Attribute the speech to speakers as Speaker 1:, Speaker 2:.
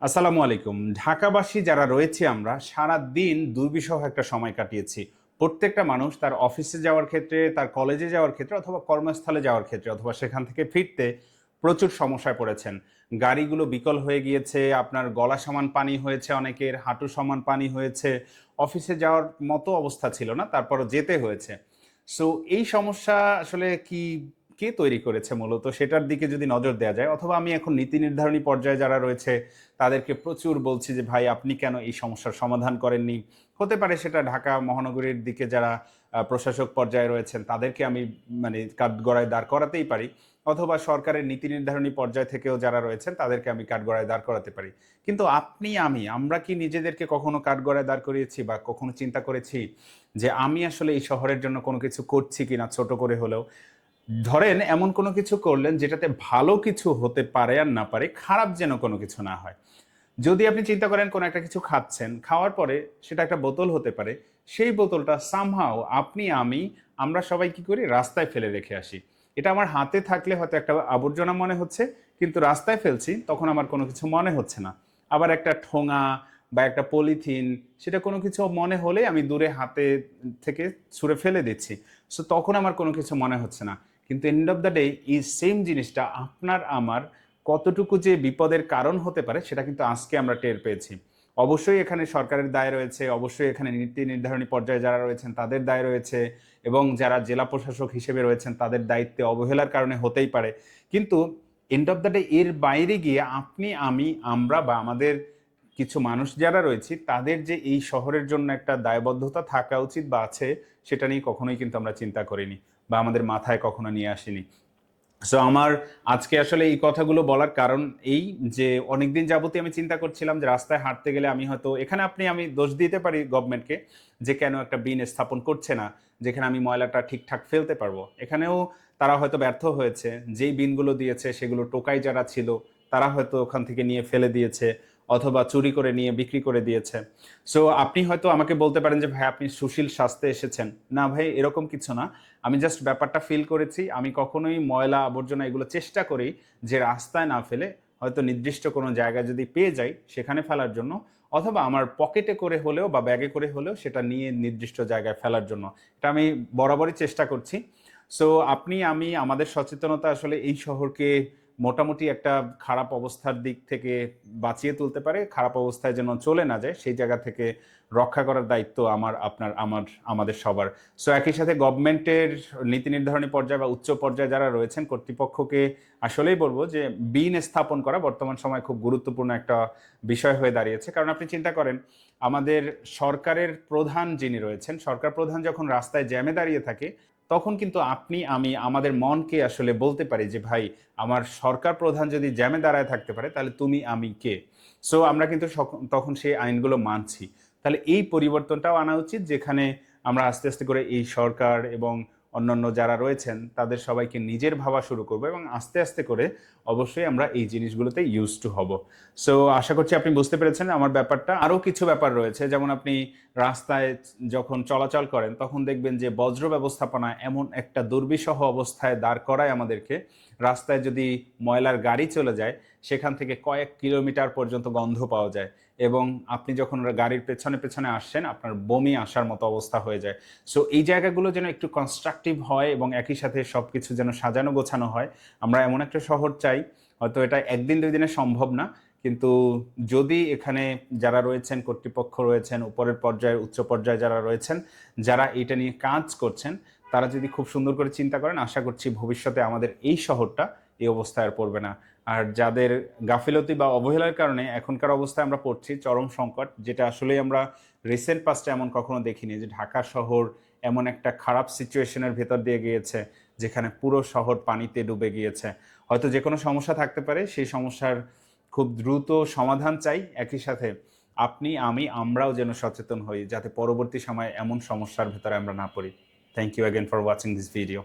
Speaker 1: আসসালামু আলাইকুম। ঢাকাবাসী যারা রয়েছে আমরা সারাদিন দুর্বিষহ একটা সময় কাটিয়েছি। প্রত্যেকটা মানুষ তার অফিসে যাওয়ার ক্ষেত্রে, তার কলেজে যাওয়ার ক্ষেত্রে অথবা কর্মস্থলে যাওয়ার ক্ষেত্রে অথবা সেখান থেকে ফিরতে প্রচুর সমস্যায় পড়েছেন। গাড়িগুলো বিকল হয়ে গিয়েছে, আপনার গলা সমান পানি হয়েছে অনেকের, হাঁটু সমান পানি হয়েছে। অফিসে যাওয়ার মতো অবস্থা ছিল না, তারপরও যেতে হয়েছে। সো এই সমস্যা আসলে কে তৈরি করেছে মূলত সেটার দিকে যদি নজর দেয়া যায়, অথবা আমি এখন নীতি নির্ধারণী পর্যায়ে যারা রয়েছে তাদেরকে প্রচুর বলছি যে ভাই আপনি কেন এই সমস্যার সমাধান করেননি। হতে পারে সেটা ঢাকা মহানগরীর দিকে যারা প্রশাসক পর্যায়ে রয়েছেন তাদেরকে আমি মানে কাঠগড়ায় দাঁড় করাতেই পারি, অথবা সরকারের নীতি নির্ধারণী পর্যায় থেকেও যারা রয়েছেন তাদেরকে আমি কাঠগড়ায় দাঁড় করাতে পারি। কিন্তু আমরা কি নিজেদেরকে কখনো কাঠগড়ায় দাঁড় করিয়েছি বা কখনো চিন্তা করেছি যে আমি আসলে এই শহরের জন্য কোনো কিছু করছি কিনা, ছোট করে হলেও? ধরেন এমন কোনো কিছু করলেন যেটাতে ভালো কিছু হতে পারে আর না পারে, খারাপ যেন কোনো কিছু না হয়। যদি আপনি চিন্তা করেন কোনো একটা কিছু খাচ্ছেন, খাওয়ার পরে সেটা একটা বোতল হতে পারে। সেই বোতলটা সামহাউ আমরা সবাই কি করি? রাস্তায় ফেলে রেখে আসি। এটা আমার হাতে থাকলে হয়তো একটা আবর্জনা মনে হচ্ছে, কিন্তু রাস্তায় ফেলছি তখন আমার কোনো কিছু মনে হচ্ছে না। আবার একটা ঠোঙা বা একটা পলিথিন, সেটা কোনো কিছু মনে হলেই আমি দূরে হাতে থেকে ছুঁড়ে ফেলে দিচ্ছি। সো তখন আমার কোনো কিছু মনে হচ্ছে না। কিন্তু এন্ড অফ দ্য ডে এই সেম জিনিসটা আপনার আমার কতটুকু যে বিপদের কারণ হতে পারে সেটা কিন্তু আজকে আমরা টের পেয়েছি। অবশ্যই এখানে সরকারের দায় রয়েছে, অবশ্যই এখানে নীতি নির্ধারণী পর্যায়ে যারা রয়েছেন তাদের দায় রয়েছে, এবং যারা জেলা প্রশাসক হিসেবে রয়েছেন তাদের দায়িত্বে অবহেলার কারণে হতেই পারে। কিন্তু এন্ড অফ দ্য ডে এর বাইরে গিয়ে আপনি, আমি, আমরা বা আমাদের কিছু মানুষ যারা রয়েছি তাদের যে এই শহরের জন্য একটা দায়বদ্ধতা থাকা উচিত বা আছে, সেটা নিয়ে কখনোই কিন্তু আমরা চিন্তা করিনি বা আমাদের মাথায় কখনো নিয়ে আসিনি। সো আমার আজকে আসলে এই কথাগুলো বলার কারণ এই যে অনেকদিন যাবতই আমি চিন্তা করছিলাম যে রাস্তায় হাঁটতে গেলে আমি হয়তো এখানে আমি দোষ দিতে পারি গভর্নমেন্টকে, যে কেন একটা বিন স্থাপন করছে না যেখানে আমি ময়লাটা ঠিকঠাক ফেলতে পারবো। এখানেও তারা হয়তো ব্যর্থ হয়েছে। যেই বিনগুলো দিয়েছে সেগুলো টোকাই যারা ছিল তারা হয়তো ওখান থেকে নিয়ে ফেলে দিয়েছে, অথবা চুরি করে নিয়ে বিক্রি করে দিয়েছে। সো আপনি হয়তো আমাকে বলতে পারেন যে ভাই আপনি সুশীল স্বাস্থ্যে এসেছেন। না ভাই, এরকম কিছু না। আমি জাস্ট ব্যাপারটা ফিল করেছি। আমি কখনোই ময়লা আবর্জনা এগুলো চেষ্টা করি যে রাস্তায় না ফেলে হয়তো নির্দিষ্ট কোনো জায়গায় যদি পেয়ে যাই সেখানে ফেলার জন্য, অথবা আমার পকেটে করে হলেও বা ব্যাগে করে হলেও সেটা নিয়ে নির্দিষ্ট জায়গায় ফেলার জন্য। এটা আমি বরাবরই চেষ্টা করছি। সো আমি আমাদের সচেতনতা আসলে এই শহরকে মোটামুটি একটা খারাপ অবস্থার দিক থেকে বাঁচিয়ে তুলতে পারে। খারাপ অবস্থায় যেন চলে না যায় সেই জায়গা থেকে রক্ষা করার দায়িত্ব আমার, আপনার, আমাদের সবার। সো একই সাথে গভর্নমেন্টের নীতি নির্ধারণী পর্যায়ে বা উচ্চ পর্যায়ে যারা রয়েছেন কর্তৃপক্ষকে আসলেই বলবো যে বিন স্থাপন করা বর্তমান সময়ে খুব গুরুত্বপূর্ণ একটা বিষয় হয়ে দাঁড়িয়েছে। কারণ আপনি চিন্তা করেন আমাদের সরকারের প্রধান যিনি রয়েছেন, সরকার প্রধান যখন রাস্তায় জ্যামে দাঁড়িয়ে থাকে তখন কিন্তু আমাদের মনকে আসলে বলতে পারি যে ভাই আমার সরকার প্রধান যদি জ্যামে দাঁড়ায় থাকতে পারে তাহলে তুমি আমি কে? সো আমরা কিন্তু তখন সেই আইনগুলো মানছি। তাহলে এই পরিবর্তনটাও আনা উচিত, যেখানে আমরা আস্তে আস্তে করে এই সরকার এবং অন্যান্য যারা রয়েছেন তাদের সবাইকে নিজের ভাবা শুরু করবো, এবং আস্তে আস্তে করে অবশ্যই আমরা এই জিনিসগুলোতে ইউজ টু হব। সো আশা করছি আপনি বুঝতে পেরেছেন আমার ব্যাপারটা। আরও কিছু ব্যাপার রয়েছে, যেমন আপনি রাস্তায় যখন চলাচল করেন তখন দেখবেন যে বজ্র ব্যবস্থাপনা এমন একটা দুর্বিষহ অবস্থায় দাঁড় করায় আমাদেরকে। রাস্তায় যদি ময়লার গাড়ি চলে যায় সেখান থেকে কয়েক কিলোমিটার পর্যন্ত গন্ধ পাওয়া যায়, এবং আপনি যখন গাড়ির পেছনে পেছনে আসছেন আপনার বমি আসার মতো অবস্থা হয়ে যায়। সো এই জায়গাগুলো যেন একটু কনস্ট্রাকটিভ হয় এবং একই সাথে সবকিছু যেন সাজানো গোছানো হয়। আমরা এমন একটা শহর চাই, হয়তো এটা একদিন দুই দিনে সম্ভব না, কিন্তু যদি এখানে যারা রয়েছেন কর্তৃপক্ষ রয়েছেন, উপরের পর্যায়ে উচ্চ পর্যায়ে যারা রয়েছেন, যারা এটা নিয়ে কাজ করছেন, তারা যদি খুব সুন্দর করে চিন্তা করেন, আশা করছি ভবিষ্যতে আমাদের এই শহরটা এই অবস্থায় আর পড়বে না। আর যাদের গাফিলতি বা অবহেলার কারণে এখনকার অবস্থায় আমরা পড়ছি চরম সংকট, যেটা আসলেই আমরা রিসেন্ট পাস্টে এমন কখনো দেখিনি যে ঢাকা শহর এমন একটা খারাপ সিচুয়েশনের ভেতর দিয়ে গিয়েছে যেখানে পুরো শহর পানিতে ডুবে গিয়েছে। হয়তো যে কোনো সমস্যা থাকতে পারে, সেই সমস্যার খুব দ্রুত সমাধান চাই। একই সাথে আমরাও যেন সচেতন হই যাতে পরবর্তী সময়ে এমন সমস্যার ভেতরে আমরা না পড়ি। Thank you again for watching this video.